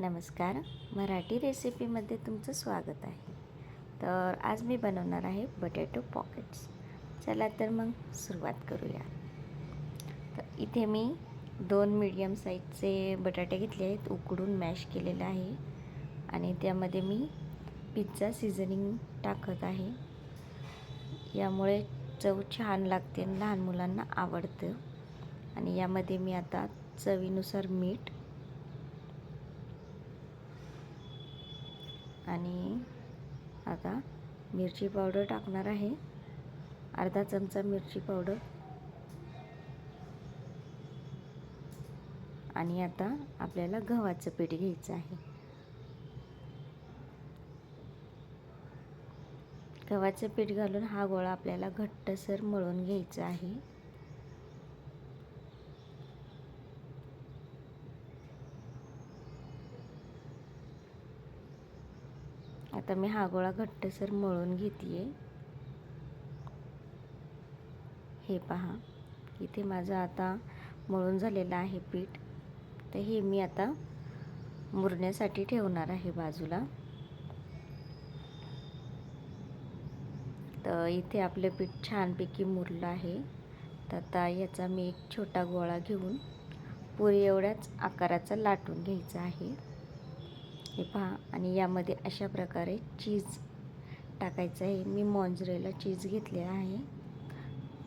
नमस्कार, मराठी रेसिपीमध्ये तुमचं स्वागत आहे. तर आज मी बनवणार आहे बटॅटो पॉकेट्स. चला तर मग सुरुवात करूया. तर इथे मी 2 मीडियम साईजचे बटाटे घेतले आहेत, उकडून मॅश केलेले आहे आणि त्यामध्ये मी पिझ्झा सीझनिंग टाकत आहे. यामुळे चव छान लागते आणि लहान मुलांना आवडतं. आणि यामध्ये मी आता चवीनुसार मीठ आणि आता मिरची पावडर टाकणार आहे, अर्धा चमचा मिरची पावडर. आणि आता आपल्याला गव्हाचं पीठ घ्यायचं आहे. गव्हाचं पीठ घालून हा गोळा आपल्याला घट्टसर मळून घ्यायचा आहे. आता मी हा गोळा घट्टसर मळून घेते. हे पहा, इथे माझं आता मळून झालेलं आहे पीठ. तर हे मी आता मुरण्यासाठी ठेवणार आहे बाजूला. तर इथे आपलं पीठ छानपैकी मुरलं आहे. तर आता याचा मी एक छोटा गोळा घेऊन पुरी एवढ्याच आकाराचा लाटून घ्यायचा आहे. हे पहा, आणि यामध्ये अशा प्रकारे चीज टाकायचं आहे. मी मॉन्जरेला चीज घेतले आहे.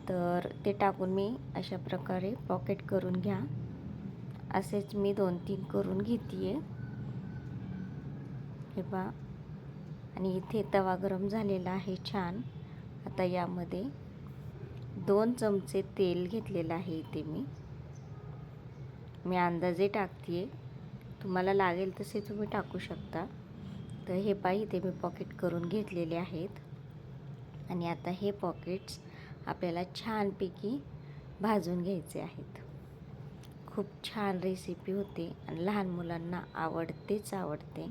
तर ते टाकून मी अशा प्रकारे पॉकेट करून घ्या. असेच मी 2-3 करून घेते. हे पहा, आणि इथे तवा गरम झालेला आहे छान. आता यामध्ये 2 चमचे तेल घेतलेलं आहे. इथे मी अंदाजे टाकते, तुम्हाला लागेल तसे तुम्ही टाकू शकता. तर हे पहा, इथे मी पॉकेट करून घेतलेले आहेत. आणि आता हे पॉकेट्स आपल्याला छानपैकी भाजून घ्यायचे आहेत. खूप छान रेसिपी होते आणि लहान मुलांना आवडते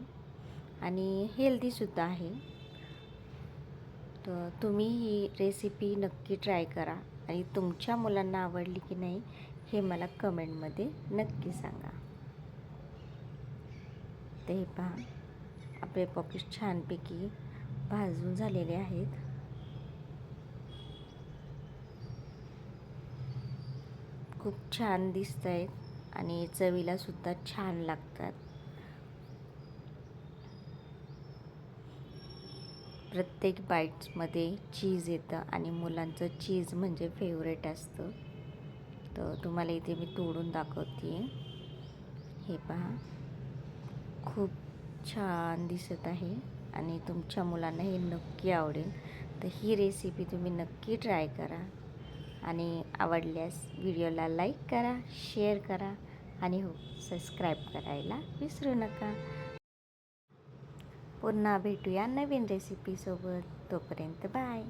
आणि हेल्दीसुद्धा आहे. तर तुम्ही ही रेसिपी नक्की ट्राय करा आणि तुमच्या मुलांना आवडली की नाही हे मला कमेंटमध्ये नक्की सांगा. तर हे पहा, आपले पॉकेट छानपैकी भाजून झालेले आहेत. खूप छान दिसत आहेत आणि चवीला सुद्धा छान लागतात. प्रत्येक बाईट्समध्ये चीज येतं आणि मुलांचं चीज म्हणजे फेवरेट असतं. तर तुम्हाला इथे मी तोडून दाखवते. हे पहा, खूप छान दिसत आहे आणि तुमच्या मुलांना हे नक्की आवडेल. तर ही रेसिपी तुम्ही नक्की ट्राय करा आणि आवडल्यास व्हिडिओला लाईक करा, शेअर करा आणि हो, सबस्क्राईब करायला विसरू नका. पुन्हा भेटूया नवीन रेसिपीसोबत. तोपर्यंत बाय.